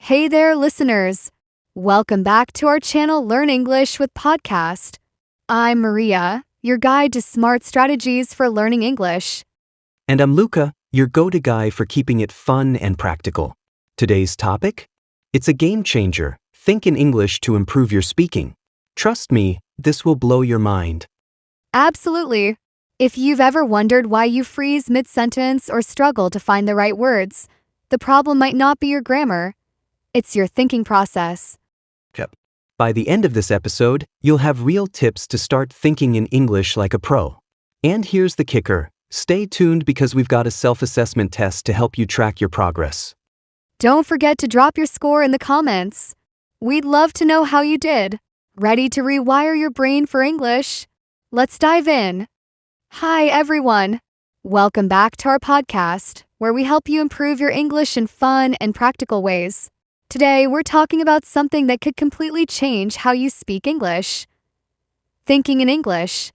Hey there, listeners! Welcome back to our channel Learn English with Podcast. I'm Maria, your guide to smart strategies for learning English. And I'm Luca, your go-to guy for keeping it fun and practical. Today's topic? It's a game changer. Think in English to improve your speaking. Trust me, this will blow your mind. Absolutely. If you've ever wondered why you freeze mid-sentence or struggle to find the right words, the problem might not be your grammar. It's your thinking process. Yep. By the end of this episode, you'll have real tips to start thinking in English like a pro. And here's the kicker. Stay tuned because we've got a self-assessment test to help you track your progress. Don't forget to drop your score in the comments. We'd love to know how you did. Ready to rewire your brain for English? Let's dive in. Hi, everyone. Welcome back to our podcast, where we help you improve your English in fun and practical ways. Today, we're talking about something that could completely change how you speak English. Thinking in English.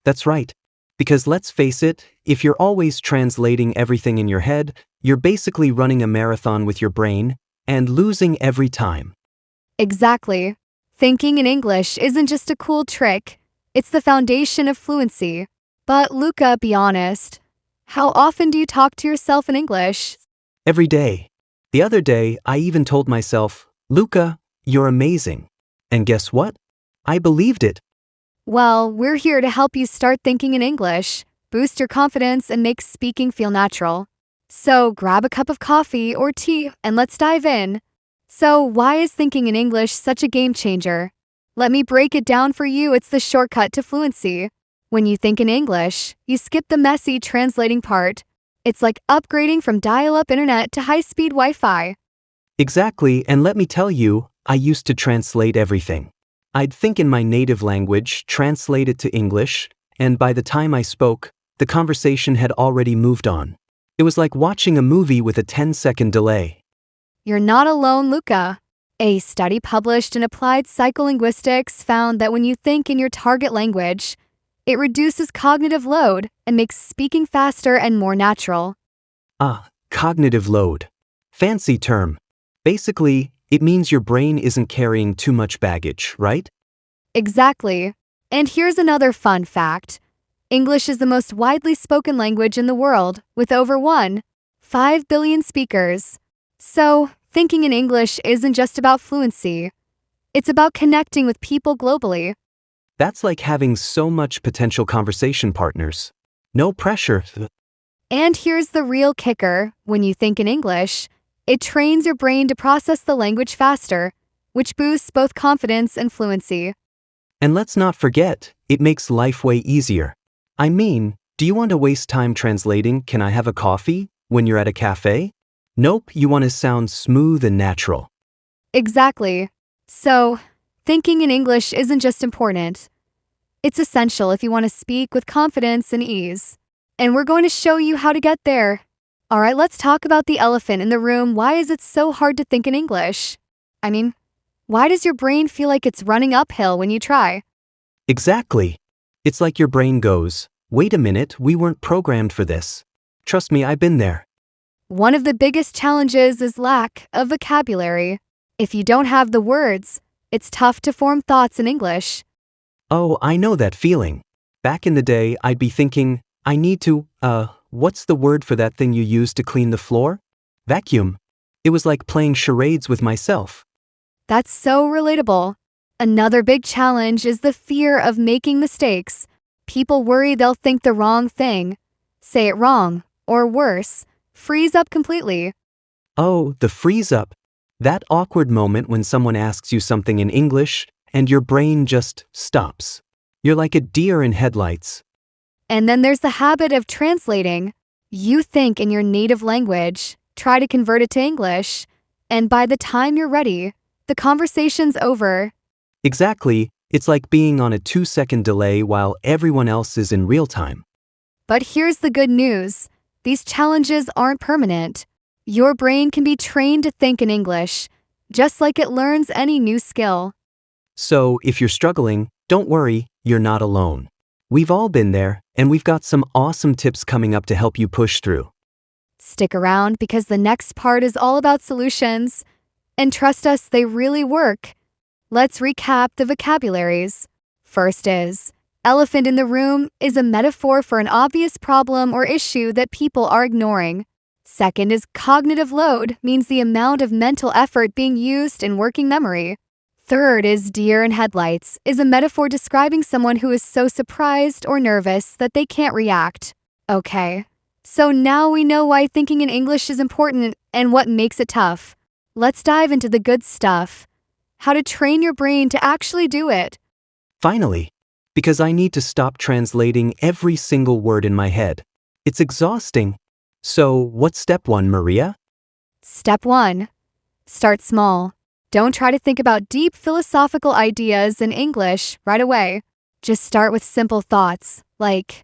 That's right. Because let's face it, if you're always translating everything in your head, you're basically running a marathon with your brain and losing every time. Exactly. Thinking in English isn't just a cool trick. It's the foundation of fluency. But Luca, be honest. How often do you talk to yourself in English? Every day. The other day, I even told myself, Luca, you're amazing. And guess what? I believed it. Well, we're here to help you start thinking in English, boost your confidence, and make speaking feel natural. So grab a cup of coffee or tea and let's dive in. So why is thinking in English such a game changer? Let me break it down for you. It's the shortcut to fluency. When you think in English, you skip the messy translating part. It's like upgrading from dial-up internet to high-speed Wi-Fi. Exactly, and let me tell you, I used to translate everything. I'd think in my native language, translate it to English, and by the time I spoke, the conversation had already moved on. It was like watching a movie with a 10-second delay. You're not alone, Luca. A study published in Applied Psycholinguistics found that when you think in your target language, it reduces cognitive load and makes speaking faster and more natural. Cognitive load. Fancy term. Basically, it means your brain isn't carrying too much baggage, right? Exactly. And here's another fun fact. English is the most widely spoken language in the world, with over 1.5 billion speakers. So, thinking in English isn't just about fluency. It's about connecting with people globally. That's like having so much potential conversation partners. No pressure. And here's the real kicker. When you think in English, it trains your brain to process the language faster, which boosts both confidence and fluency. And let's not forget, it makes life way easier. I mean, do you want to waste time translating "Can I have a coffee?" when you're at a cafe? Nope, you want to sound smooth and natural. Exactly. So, thinking in English isn't just important. It's essential if you want to speak with confidence and ease. And we're going to show you how to get there. All right, let's talk about the elephant in the room. Why is it so hard to think in English? I mean, why does your brain feel like it's running uphill when you try? Exactly. It's like your brain goes, wait a minute, we weren't programmed for this. Trust me, I've been there. One of the biggest challenges is lack of vocabulary. If you don't have the words, it's tough to form thoughts in English. Oh, I know that feeling. Back in the day, I'd be thinking, I need to, what's the word for that thing you use to clean the floor? Vacuum. It was like playing charades with myself. That's so relatable. Another big challenge is the fear of making mistakes. People worry they'll think the wrong thing, say it wrong, or worse, freeze up completely. Oh, the freeze up. That awkward moment when someone asks you something in English and your brain just stops. You're like a deer in headlights. And then there's the habit of translating. You think in your native language, try to convert it to English, and by the time you're ready, the conversation's over. Exactly. It's like being on a 2-second delay while everyone else is in real time. But here's the good news. These challenges aren't permanent. Your brain can be trained to think in English, just like it learns any new skill. So, if you're struggling, don't worry, you're not alone. We've all been there, and we've got some awesome tips coming up to help you push through. Stick around because the next part is all about solutions. And trust us, they really work. Let's recap the vocabularies. First is, elephant in the room is a metaphor for an obvious problem or issue that people are ignoring. Second is cognitive load, means the amount of mental effort being used in working memory. Third is deer in headlights, is a metaphor describing someone who is so surprised or nervous that they can't react. Okay, so now we know why thinking in English is important and what makes it tough. Let's dive into the good stuff. How to train your brain to actually do it. Finally, because I need to stop translating every single word in my head. It's exhausting. So, what's step 1, Maria? Step 1. Start small. Don't try to think about deep philosophical ideas in English right away. Just start with simple thoughts, like,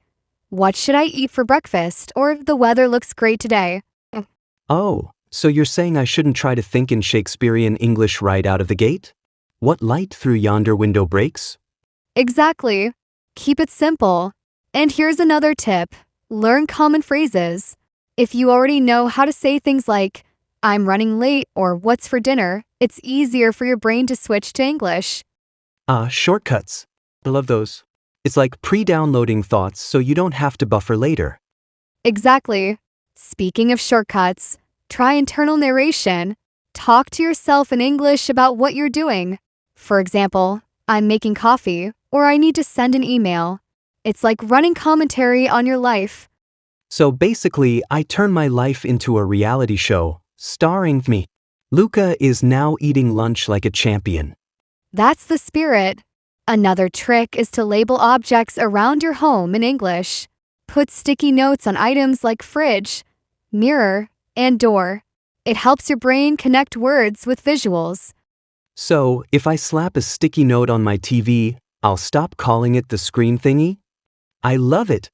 what should I eat for breakfast? Or the weather looks great today. Oh, so you're saying I shouldn't try to think in Shakespearean English right out of the gate? What light through yonder window breaks? Exactly. Keep it simple. And here's another tip. Learn common phrases. If you already know how to say things like, I'm running late or what's for dinner, it's easier for your brain to switch to English. Shortcuts. I love those. It's like pre-downloading thoughts so you don't have to buffer later. Exactly. Speaking of shortcuts, try internal narration. Talk to yourself in English about what you're doing. For example, I'm making coffee, or I need to send an email. It's like running commentary on your life. So basically, I turn my life into a reality show, starring me. Luca is now eating lunch like a champion. That's the spirit. Another trick is to label objects around your home in English. Put sticky notes on items like fridge, mirror, and door. It helps your brain connect words with visuals. So, if I slap a sticky note on my TV, I'll stop calling it the screen thingy? I love it.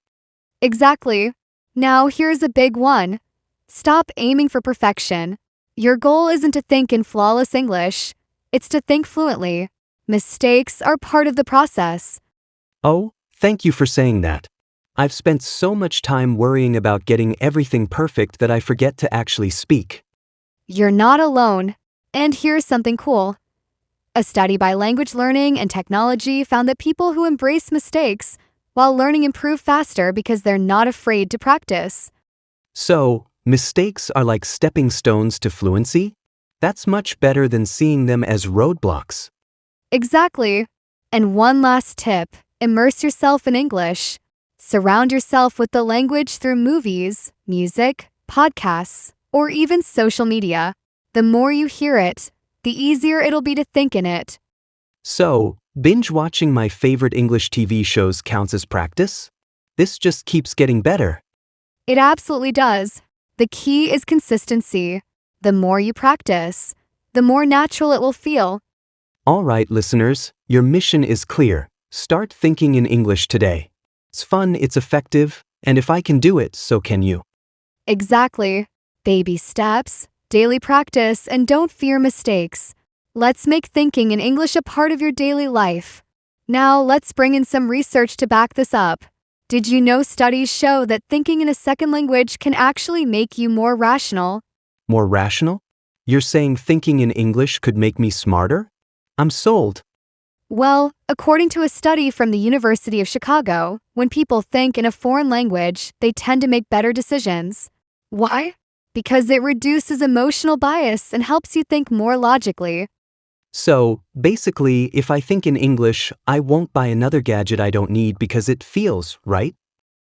Exactly. Now here's a big one. Stop aiming for perfection. Your goal isn't to think in flawless English. It's to think fluently. Mistakes are part of the process. Oh, thank you for saying that. I've spent so much time worrying about getting everything perfect that I forget to actually speak. You're not alone. And here's something cool. A study by Language Learning and Technology found that people who embrace mistakes while learning improve faster because they're not afraid to practice. So, mistakes are like stepping stones to fluency? That's much better than seeing them as roadblocks. Exactly. And one last tip, immerse yourself in English. Surround yourself with the language through movies, music, podcasts, or even social media. The more you hear it, the easier it'll be to think in it. So, binge watching my favorite English TV shows counts as practice? This just keeps getting better. It absolutely does. The key is consistency. The more you practice, the more natural it will feel. All right, listeners, your mission is clear. Start thinking in English today. It's fun, it's effective, and if I can do it, so can you. Exactly. Baby steps, daily practice, and don't fear mistakes. Let's make thinking in English a part of your daily life. Now, let's bring in some research to back this up. Did you know studies show that thinking in a second language can actually make you more rational? More rational? You're saying thinking in English could make me smarter? I'm sold. Well, according to a study from the University of Chicago, when people think in a foreign language, they tend to make better decisions. Why? Because it reduces emotional bias and helps you think more logically. So, basically, if I think in English, I won't buy another gadget I don't need because it feels right.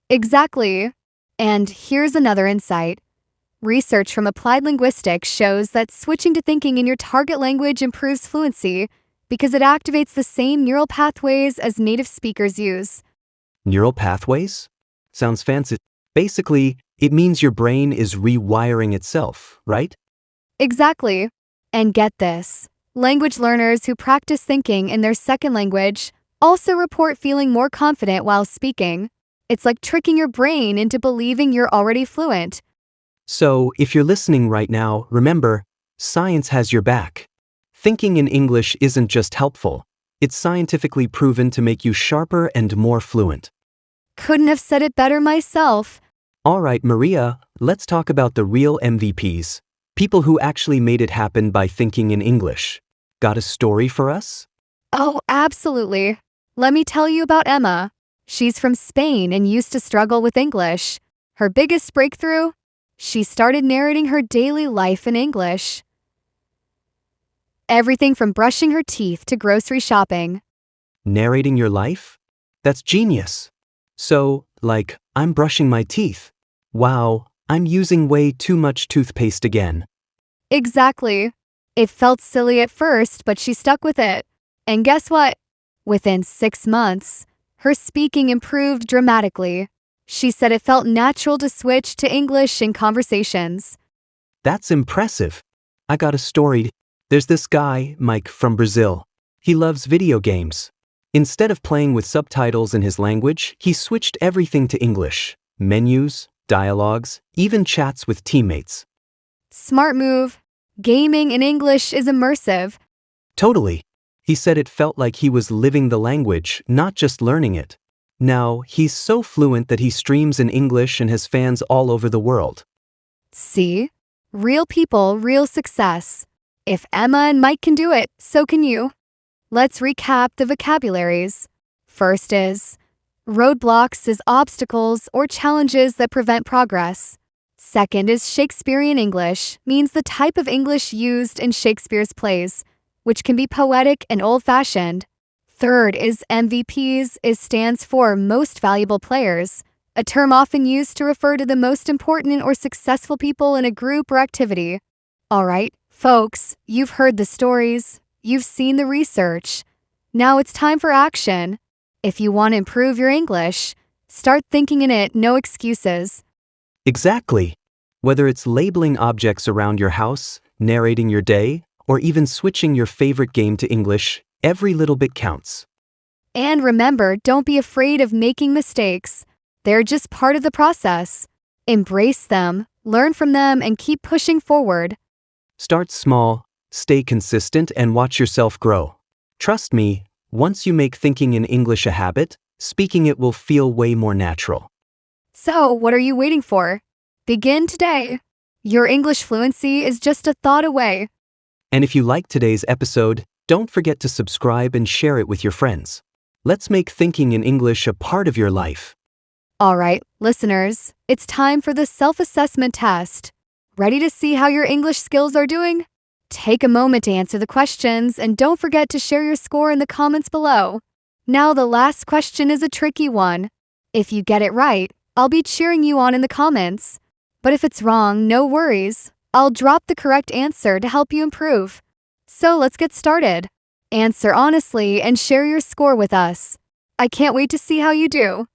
Exactly. And here's another insight. Research from applied linguistics shows that switching to thinking in your target language improves fluency because it activates the same neural pathways as native speakers use. Neural pathways? Sounds fancy. Basically, it means your brain is rewiring itself, right? Exactly. And get this. Language learners who practice thinking in their second language also report feeling more confident while speaking. It's like tricking your brain into believing you're already fluent. So, if you're listening right now, remember, science has your back. Thinking in English isn't just helpful, it's scientifically proven to make you sharper and more fluent. Couldn't have said it better myself. All right, Maria, let's talk about the real MVPs. People who actually made it happen by thinking in English. Got a story for us? Oh, absolutely. Let me tell you about Emma. She's from Spain and used to struggle with English. Her biggest breakthrough? She started narrating her daily life in English. Everything from brushing her teeth to grocery shopping. Narrating your life? That's genius. So, like, I'm brushing my teeth. Wow, I'm using way too much toothpaste again. Exactly. It felt silly at first, but she stuck with it. And guess what? Within 6 months, her speaking improved dramatically. She said it felt natural to switch to English in conversations. That's impressive. I got a story. There's this guy, Mike, from Brazil. He loves video games. Instead of playing with subtitles in his language, he switched everything to English. Menus, dialogues, even chats with teammates. Smart move. Gaming in English is immersive. Totally. He said it felt like he was living the language, not just learning it. Now, he's so fluent that he streams in English and has fans all over the world. See? Real people, real success. If Emma and Mike can do it, so can you. Let's recap the vocabularies. First is roadblocks is obstacles or challenges that prevent progress. Second is Shakespearean English, means the type of English used in Shakespeare's plays, which can be poetic and old-fashioned. Third is MVPs, stands for Most Valuable Players, a term often used to refer to the most important or successful people in a group or activity. All right, folks, you've heard the stories, you've seen the research. Now it's time for action. If you want to improve your English, start thinking in it, no excuses. Exactly. Whether it's labeling objects around your house, narrating your day, or even switching your favorite game to English, every little bit counts. And remember, don't be afraid of making mistakes. They're just part of the process. Embrace them, learn from them, and keep pushing forward. Start small, stay consistent, and watch yourself grow. Trust me, once you make thinking in English a habit, speaking it will feel way more natural. So, what are you waiting for? Begin today. Your English fluency is just a thought away. And if you liked today's episode, don't forget to subscribe and share it with your friends. Let's make thinking in English a part of your life. All right, listeners, it's time for the self-assessment test. Ready to see how your English skills are doing? Take a moment to answer the questions and don't forget to share your score in the comments below. Now the last question is a tricky one. If you get it right, I'll be cheering you on in the comments. But if it's wrong, no worries. I'll drop the correct answer to help you improve. So let's get started. Answer honestly and share your score with us. I can't wait to see how you do.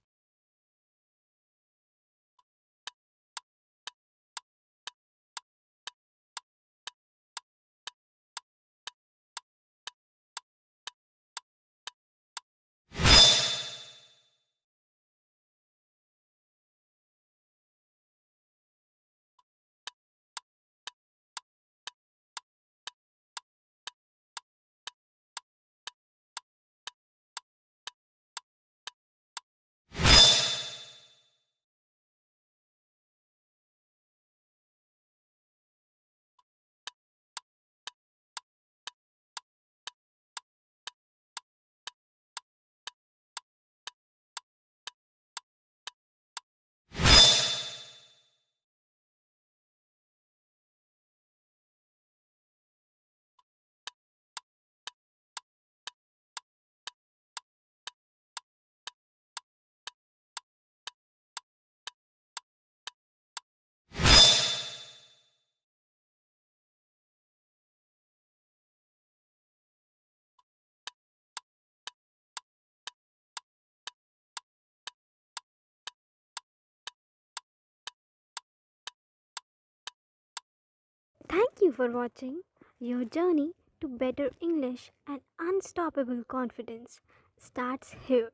Thank you for watching. Your journey to better English and unstoppable confidence starts here.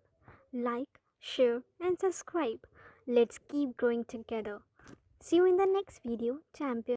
Like, share, and subscribe. Let's keep growing together. See you in the next video, champion.